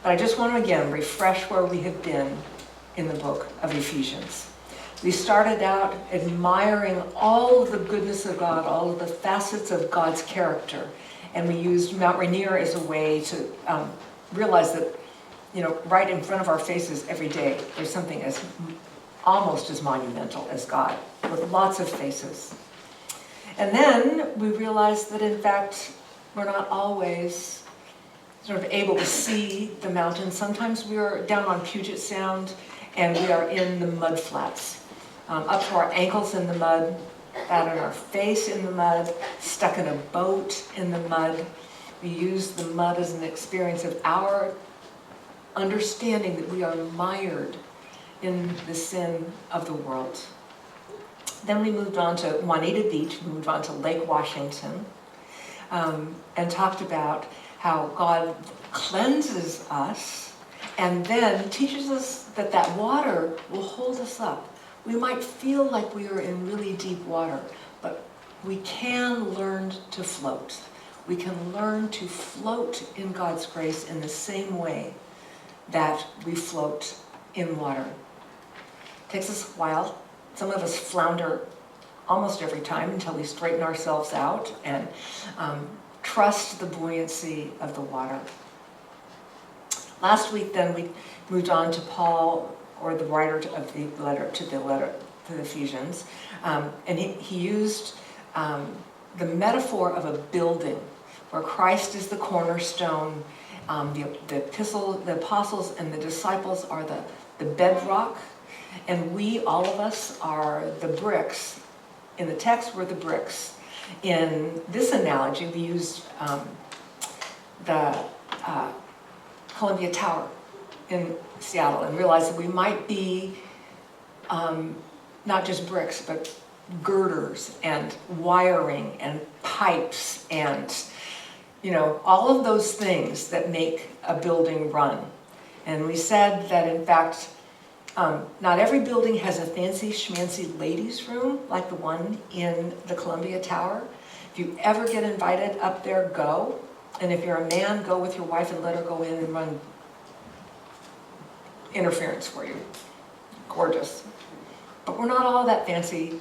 But I just want to again refresh where we have been in the book of Ephesians. We started out admiring all of the goodness of God, all of the facets of God's character. And we used Mount Rainier as a way to realize that, right in front of our faces every day, there's something almost as monumental as God, with lots of faces. And then we realized that, in fact, we're not always sort of able to see the mountain. Sometimes we are down on Puget Sound, and we are in the mud flats. Up to our ankles in the mud, out on our face in the mud, stuck in a boat in the mud. We use the mud as an experience of our understanding that we are mired in the sin of the world. Then we moved on to Juanita Beach, we moved on to Lake Washington, and talked about how God cleanses us and then teaches us that that water will hold us up. We might feel like we are in really deep water, but we can learn to float. We can learn to float in God's grace in the same way that we float in water. It takes us a while. Some of us flounder almost every time until we straighten ourselves out and trust the buoyancy of the water. Last week, then, we moved on to Paul, or the writer of the letter to the Ephesians, and he used the metaphor of a building where Christ is the cornerstone. The apostles and the disciples are the bedrock, and we, all of us, are the bricks. In the text, we're the bricks. In this analogy, we used the Columbia Tower in Seattle, and realized that we might be not just bricks, but girders and wiring and pipes and all of those things that make a building run. And we said that, in fact, not every building has a fancy schmancy ladies' room like the one in the Columbia Tower. If you ever get invited up there, go. And if you're a man, go with your wife and let her go in and run interference for you. Gorgeous. But we're not all that fancy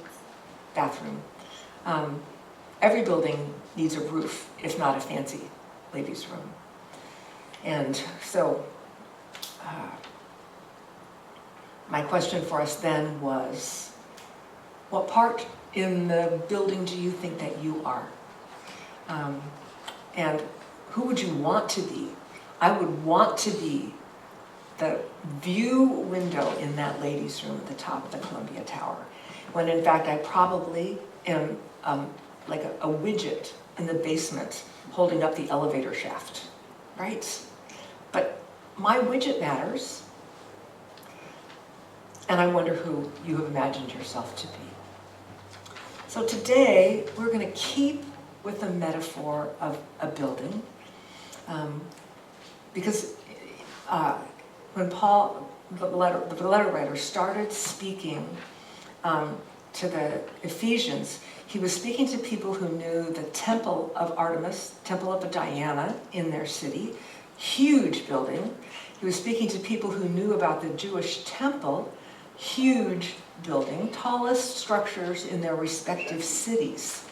bathroom. Every building needs a roof, if not a fancy ladies' room. And so my question for us then was, what part in the building do you think that you are? And who would you want to be? I would want to be the view window in that ladies' room at the top of the Columbia Tower, when in fact I probably am like a widget in the basement holding up the elevator shaft, right? But my widget matters, and I wonder who you have imagined yourself to be. So today we're going to keep with the metaphor of a building, because when Paul, the letter writer, started speaking to the Ephesians, he was speaking to people who knew the temple of Artemis, temple of Diana in their city, huge building. He was speaking to people who knew about the Jewish temple, huge building, tallest structures in their respective cities.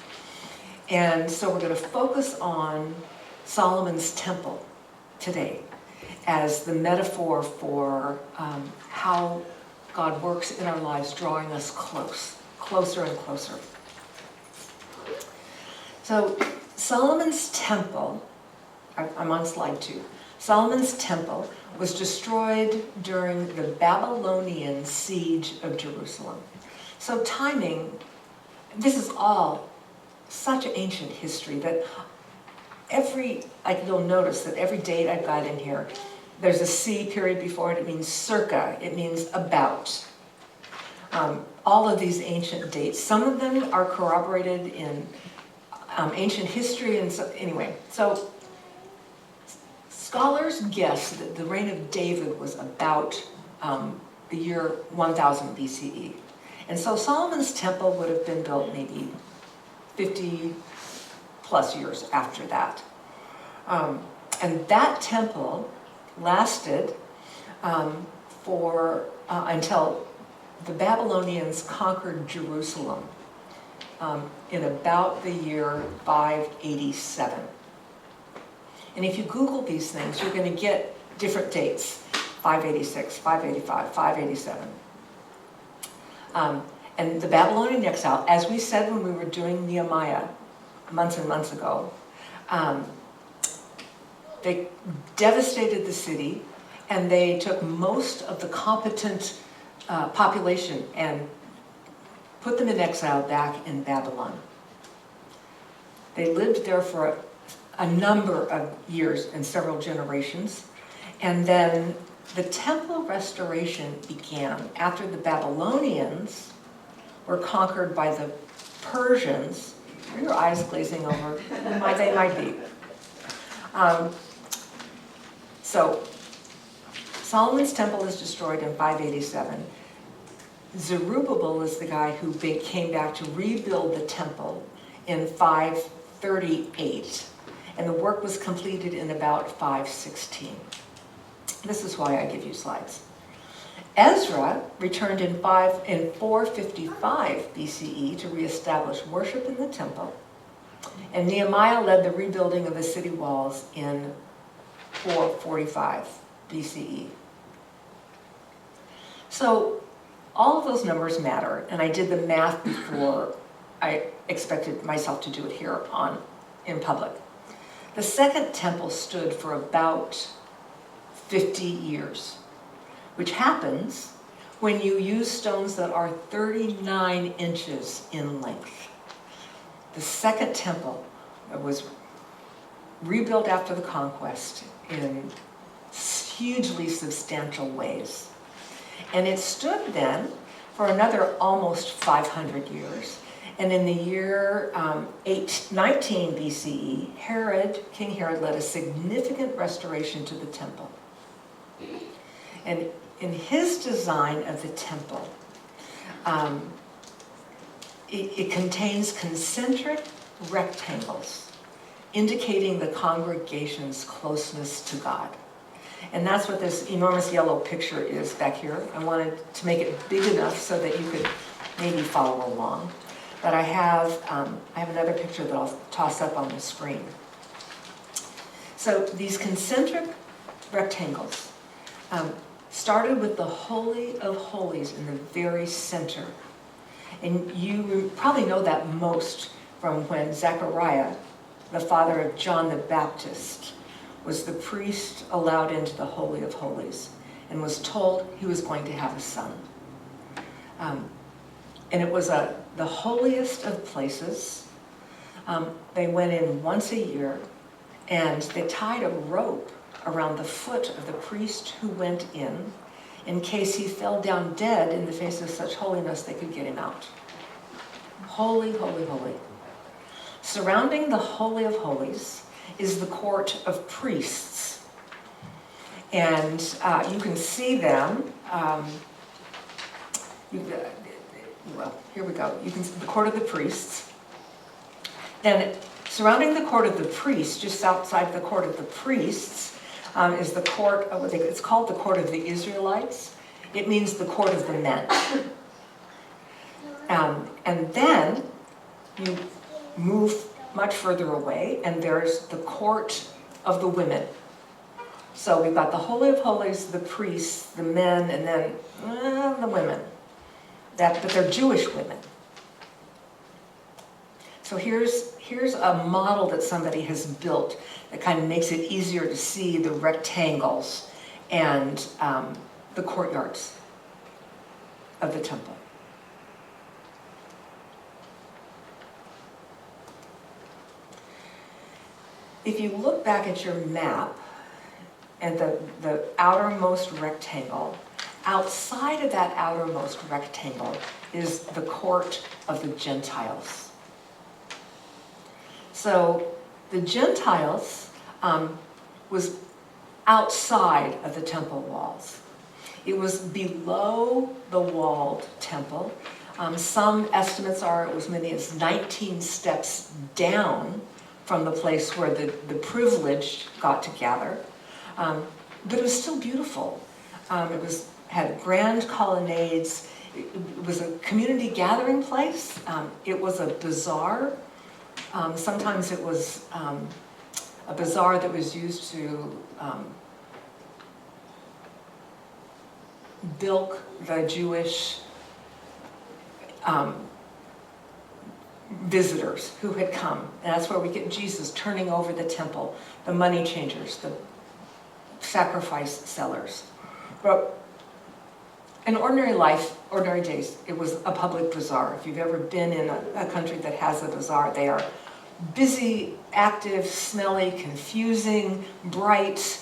And so we're going to focus on Solomon's temple today as the metaphor for how God works in our lives, drawing us closer and closer. So Solomon's temple, I'm on slide 2. Solomon's temple was destroyed during the Babylonian siege of Jerusalem. So timing, this is all such ancient history that you'll notice that every date I've got in here, there's a C period before it. It means circa. It means about. All of these ancient dates. Some of them are corroborated in ancient history. And so, anyway, so scholars guess that the reign of David was about the year 1000 BCE. And so Solomon's temple would have been built maybe 50 plus years after that. And that temple lasted until the Babylonians conquered Jerusalem in about the year 587. And if you Google these things, you're going to get different dates: 586, 585, 587. And the Babylonian exile, as we said when we were doing Nehemiah months and months ago, they devastated the city, and they took most of the competent population and put them in exile back in Babylon. They lived there for a number of years and several generations, and then the temple restoration began after the Babylonians were conquered by the Persians. Are your eyes glazing over? They might be. So Solomon's temple is destroyed in 587. Zerubbabel is the guy who came back to rebuild the temple in 538. And the work was completed in about 516. This is why I give you slides. Ezra returned in 455 BCE to reestablish worship in the temple. And Nehemiah led the rebuilding of the city walls in 445 BCE. So all of those numbers matter, and I did the math before I expected myself to do it here in public. The second temple stood for about 50 years, which happens when you use stones that are 39 inches in length. The second temple was rebuilt after the conquest in hugely substantial ways. And it stood then for another almost 500 years. And in the year 819 BCE, King Herod led a significant restoration to the temple. And in his design of the temple, it contains concentric rectangles, indicating the congregation's closeness to God. And that's what this enormous yellow picture is back here. I wanted to make it big enough so that you could maybe follow along. But I have another picture that I'll toss up on the screen. So these concentric rectangles started with the Holy of Holies in the very center. And you probably know that most from when Zechariah, the father of John the Baptist, was the priest allowed into the Holy of Holies and was told he was going to have a son. And it was the holiest of places. They went in once a year, and they tied a rope around the foot of the priest who went in case he fell down dead in the face of such holiness they could get him out. Holy, holy, holy. Surrounding the Holy of Holies is the court of priests. And you can see them. Well, here we go. You can see the court of the priests. Then surrounding the court of the priests, just outside the court of the priests, is the court of it's called the court of the Israelites. It means the court of the men. And then you move much further away, and there's the court of the women. So we've got the Holy of Holies, the priests, the men, and then the women. But they're Jewish women. So here's a model that somebody has built that kind of makes it easier to see the rectangles and the courtyards of the temple. If you look back at your map and the outermost rectangle, outside of that outermost rectangle is the court of the Gentiles. So the Gentiles was outside of the temple walls. It was below the walled temple. Some estimates are it was as many as 19 steps down from the place where the privileged got to gather. but it was still beautiful. Had grand colonnades. It was a community gathering place. It was a bazaar. Sometimes it was a bazaar that was used to bilk the Jewish visitors who had come. And that's where we get Jesus turning over the temple, the money changers, the sacrifice sellers. But in ordinary life, ordinary days, it was a public bazaar. If you've ever been in a country that has a bazaar, they are busy, active, smelly, confusing, bright.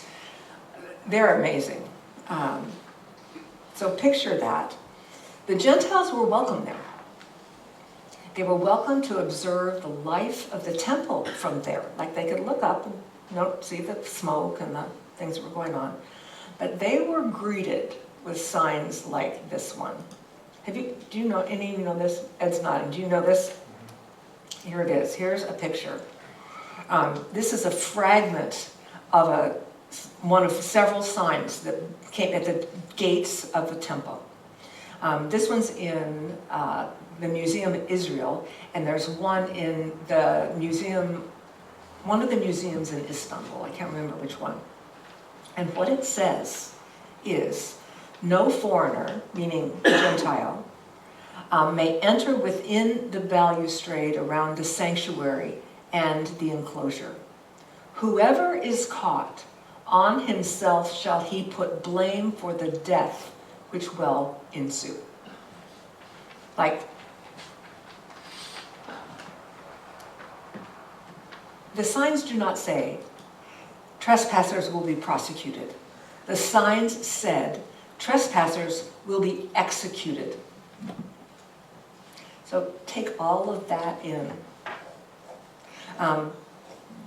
They're amazing. So picture that. The Gentiles were welcome there. They were welcome to observe the life of the temple from there. Like they could look up and see the smoke and the things that were going on. But they were greeted with signs like this one. Do you know, any of you know this? Ed's nodding. Do you know this? Here it is. Here's a picture. This is a fragment of one of several signs that came at the gates of the temple. This one's in the Museum of Israel, and there's one in the museum, one of the museums in Istanbul. I can't remember which one. And what it says is, no foreigner, meaning Gentile, may enter within the balustrade around the sanctuary and the enclosure. Whoever is caught, on himself shall he put blame for the death which will ensue. Like, the signs do not say trespassers will be prosecuted. The signs said trespassers will be executed. So take all of that in.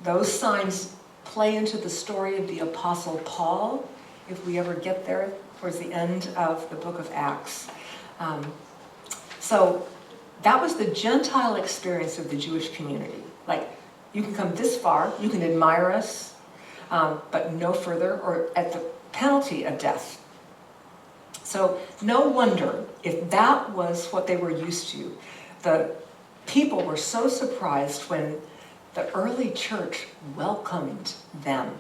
Those signs play into the story of the Apostle Paul, if we ever get there towards the end of the book of Acts. So that was the Gentile experience of the Jewish community. Like, you can come this far, you can admire us, but no further, or at the penalty of death. So no wonder if that was what they were used to. The people were so surprised when the early church welcomed them.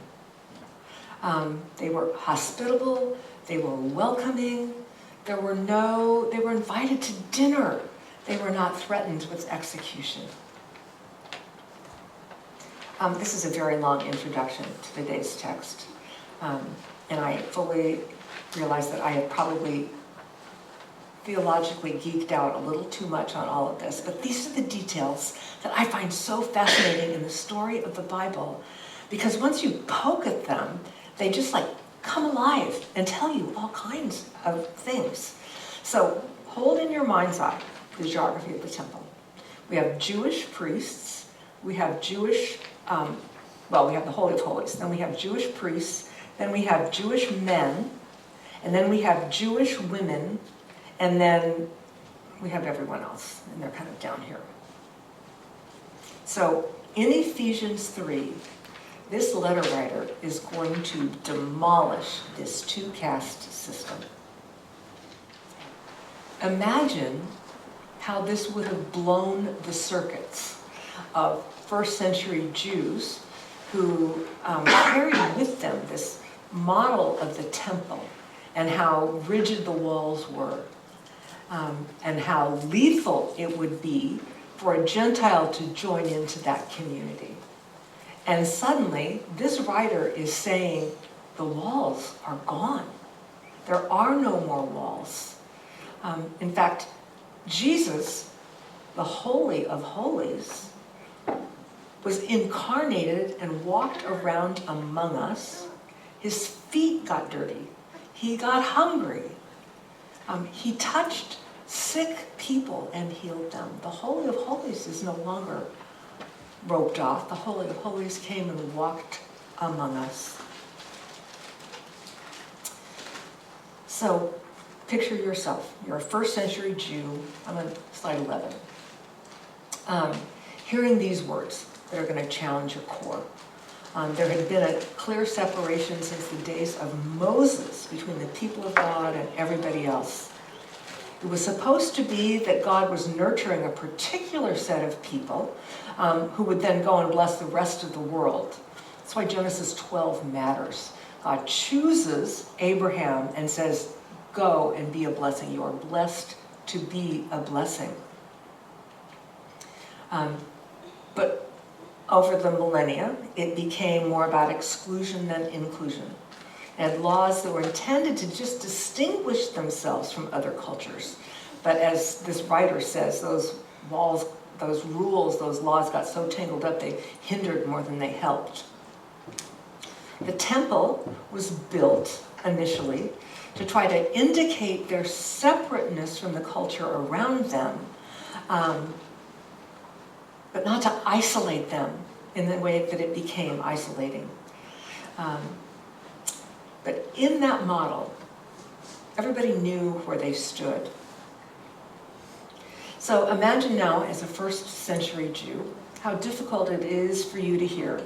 They were hospitable, they were welcoming, they were invited to dinner. They were not threatened with execution. This is a very long introduction to today's text. And I fully realize that I have probably theologically geeked out a little too much on all of this, but these are the details that I find so fascinating in the story of the Bible, because once you poke at them, they just like come alive and tell you all kinds of things. So hold in your mind's eye the geography of the temple. We have Jewish priests, we have Jewish, we have the Holy of Holies, then we have Jewish priests, then we have Jewish men, and then we have Jewish women, and then we have everyone else, and they're kind of down here. So in Ephesians 3, this letter writer is going to demolish this two-caste system. Imagine how this would have blown the circuits of first century Jews who carried with them this model of the temple and how rigid the walls were, and how lethal it would be for a Gentile to join into that community. And suddenly, this writer is saying, the walls are gone. There are no more walls. In fact, Jesus, the Holy of Holies, was incarnated and walked around among us. His feet got dirty. He got hungry. He touched sick people and healed them. The Holy of Holies is no longer roped off. The Holy of Holies came and walked among us. So, picture yourself. You're a first century Jew. I'm on slide 11. Hearing these words that are going to challenge your core. There had been a clear separation since the days of Moses between the people of God and everybody else. It was supposed to be that God was nurturing a particular set of people who would then go and bless the rest of the world. That's why Genesis 12 matters. God chooses Abraham and says, go and be a blessing. You are blessed to be a blessing. But over the millennia, it became more about exclusion than inclusion. And laws that were intended to just distinguish themselves from other cultures. But as this writer says, those walls, those rules, those laws got so tangled up they hindered more than they helped. The temple was built initially to try to indicate their separateness from the culture around them, but not to isolate them in the way that it became isolating. But in that model, everybody knew where they stood. So imagine now, as a first century Jew, how difficult it is for you to hear.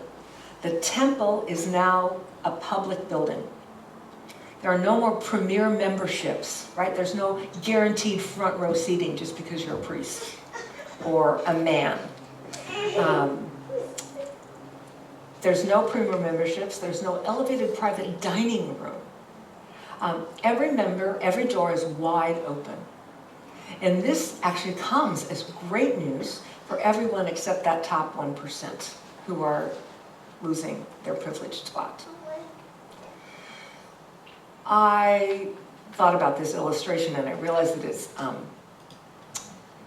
The temple is now a public building. There are no more premier memberships, right? There's no guaranteed front row seating just because you're a priest or a man. There's no premier memberships. There's no elevated private dining room. Every door is wide open. And this actually comes as great news for everyone except that top 1% who are losing their privileged spot. I thought about this illustration and I realized that it's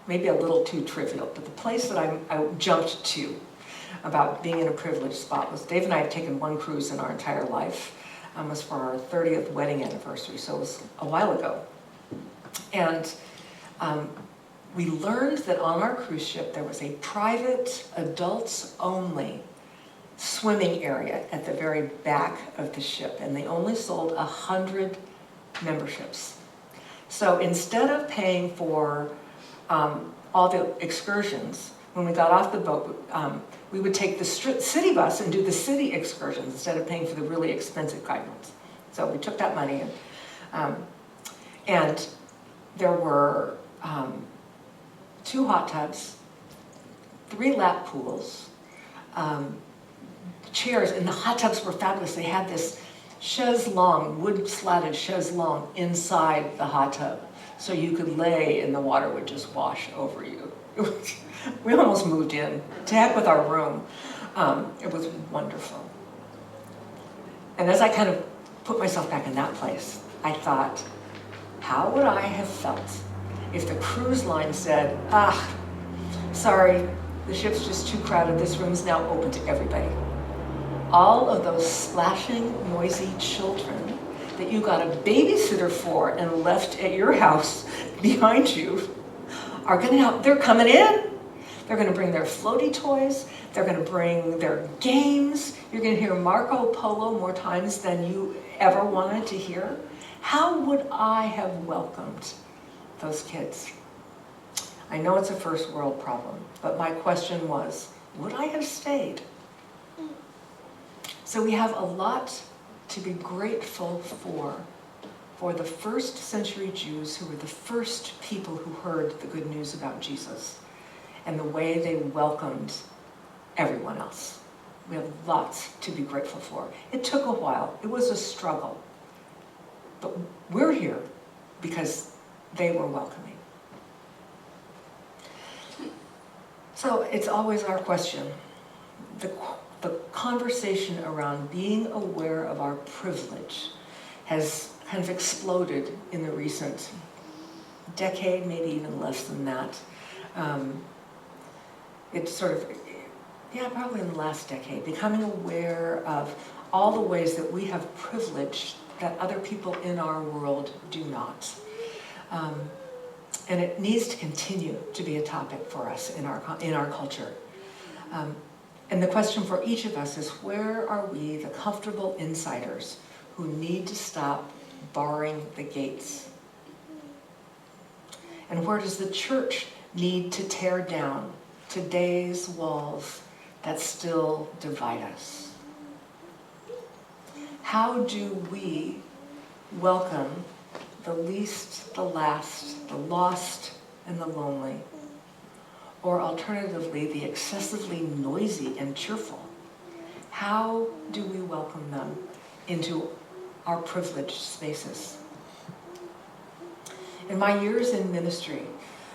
maybe a little too trivial, but the place that I jumped to about being in a privileged spot was Dave and I had taken one cruise in our entire life. It was for our 30th wedding anniversary, so it was a while ago. And we learned that on our cruise ship there was a private, adults-only swimming area at the very back of the ship, and they only sold 100 memberships. So instead of paying for all the excursions, when we got off the boat, we would take the city bus and do the city excursions instead of paying for the really expensive guide ones. So we took that money and there were 2 hot tubs, 3 lap pools, chairs, and the hot tubs were fabulous. They had this chaise longue, wood-slatted chaise longue inside the hot tub, so you could lay and the water would just wash over you. We almost moved in. To heck with our room. It was wonderful. And as I kind of put myself back in that place, I thought, how would I have felt if the cruise line said, sorry, the ship's just too crowded, this room's now open to everybody. All of those splashing, noisy children that you got a babysitter for and left at your house behind you are they're coming in. They're gonna bring their floaty toys, they're gonna bring their games, you're gonna hear Marco Polo more times than you ever wanted to hear. How would I have welcomed those kids? I know it's a first world problem, but my question was, would I have stayed? So we have a lot to be grateful for the first century Jews who were the first people who heard the good news about Jesus and the way they welcomed everyone else. We have lots to be grateful for. It took a while. It was a struggle. But we're here because they were welcoming. So it's always our question. The conversation around being aware of our privilege has kind of exploded in the recent decade, maybe even less than that. It's sort of, probably in the last decade, becoming aware of all the ways that we have privilege that other people in our world do not. And it needs to continue to be a topic for us in our culture. And the question for each of us is, where are we, the comfortable insiders, who need to stop barring the gates? And where does the church need to tear down today's walls that still divide us? How do we welcome the least, the last, the lost, and the lonely? Or alternatively, the excessively noisy and cheerful? How do we welcome them into our privileged spaces? In my years in ministry,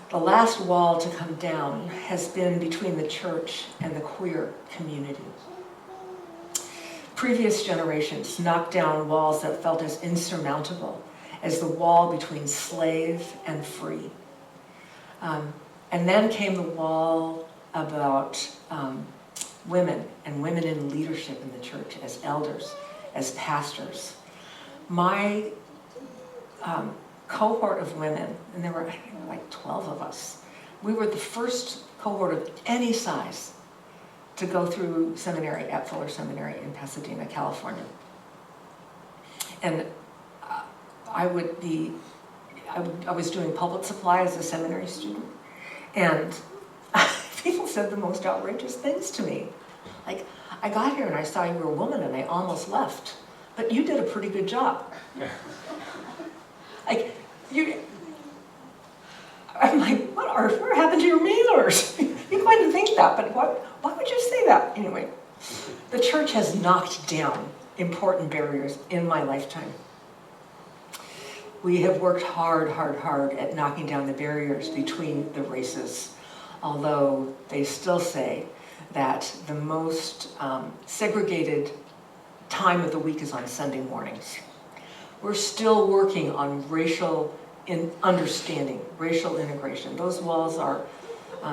the last wall to come down has been between the church and the queer community. Previous generations knocked down walls that felt as insurmountable as the wall between slave and free. And then came the wall about women and women in leadership in the church as elders, as pastors. My cohort of women, and there were I think like 12 of us, we were the first cohort of any size to go through seminary at Fuller Seminary in Pasadena, California. And I was doing public supply as a seminary student, and people said the most outrageous things to me. Like, I got here and I saw you were a woman and I almost left, but you did a pretty good job. Like, I'm like, what happened to your manners? You couldn't think that, but why would you say that? Anyway, the church has knocked down important barriers in my lifetime. We have worked hard at knocking down the barriers between the races, although they still say that the most segregated time of the week is on Sunday mornings. We're still working on racial understanding, racial integration. Those walls are,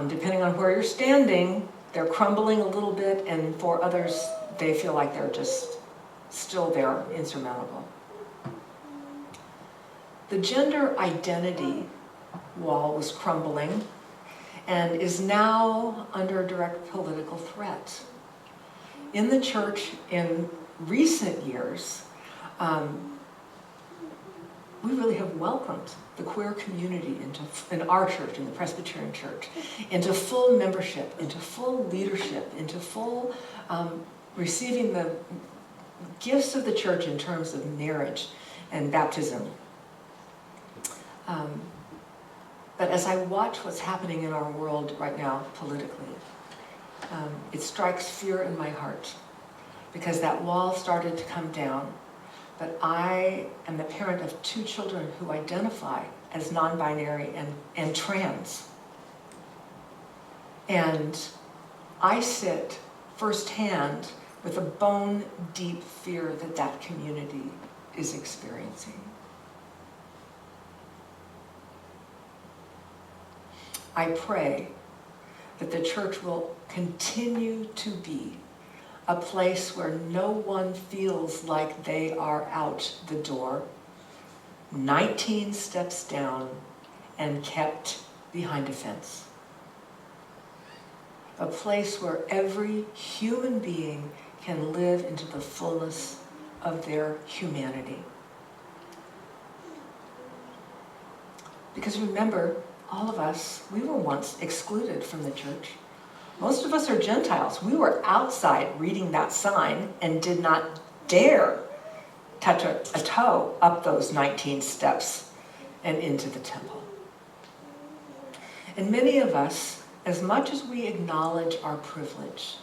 depending on where you're standing, they're crumbling a little bit, and for others, they feel like they're just still there, insurmountable. The gender identity wall was crumbling and is now under direct political threat. In the church in recent years, we really have welcomed the queer community in our church, in the Presbyterian church, into full membership, into full leadership, into full receiving the gifts of the church in terms of marriage and baptism. But as I watch what's happening in our world right now politically, it strikes fear in my heart, because that wall started to come down. But I am the parent of 2 children who identify as non-binary and trans. And I sit firsthand with a bone-deep fear that that community is experiencing. I pray that the church will continue to be a place where no one feels like they are out the door, 19 steps down, and kept behind a fence. A place where every human being can live into the fullness of their humanity. Because remember, all of us, we were once excluded from the church. Most of us are Gentiles. We were outside reading that sign and did not dare touch a toe up those 19 steps and into the temple. And many of us, as much as we acknowledge our privilege,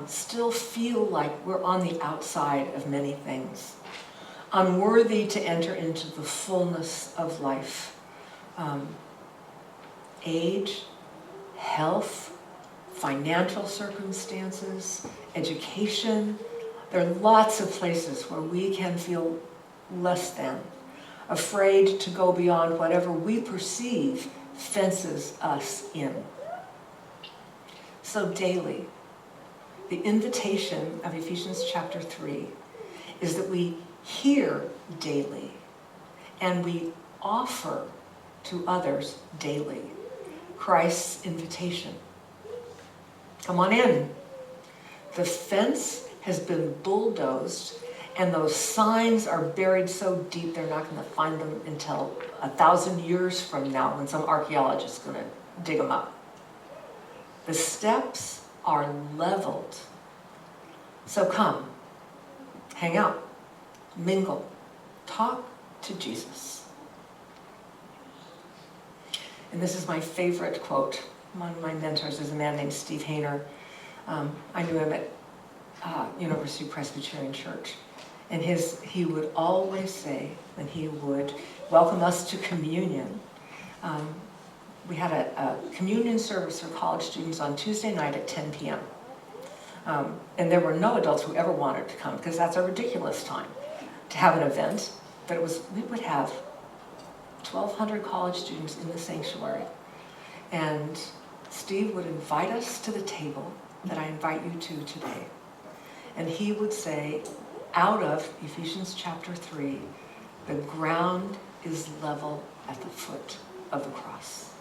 still feel like we're on the outside of many things, unworthy to enter into the fullness of life. Age, health, financial circumstances, education. There are lots of places where we can feel less than, afraid to go beyond whatever we perceive fences us in. So daily, the invitation of Ephesians chapter 3 is that we hear daily and we offer to others daily Christ's invitation. Come on in. The fence has been bulldozed, and those signs are buried so deep they're not going to find them until 1,000 years from now, when some archaeologist is going to dig them up. The steps are leveled. So come, hang out. mingle, talk to Jesus. And this is my favorite quote. One of my mentors is a man named Steve Hayner. I knew him at University Presbyterian Church. And he would always say, when he would welcome us to communion, we had a communion service for college students on Tuesday night at 10 p.m. And there were no adults who ever wanted to come, because that's a ridiculous time to have an event. But we would have 1,200 college students in the sanctuary. And Steve would invite us to the table that I invite you to today. And he would say, out of Ephesians chapter 3, the ground is level at the foot of the cross.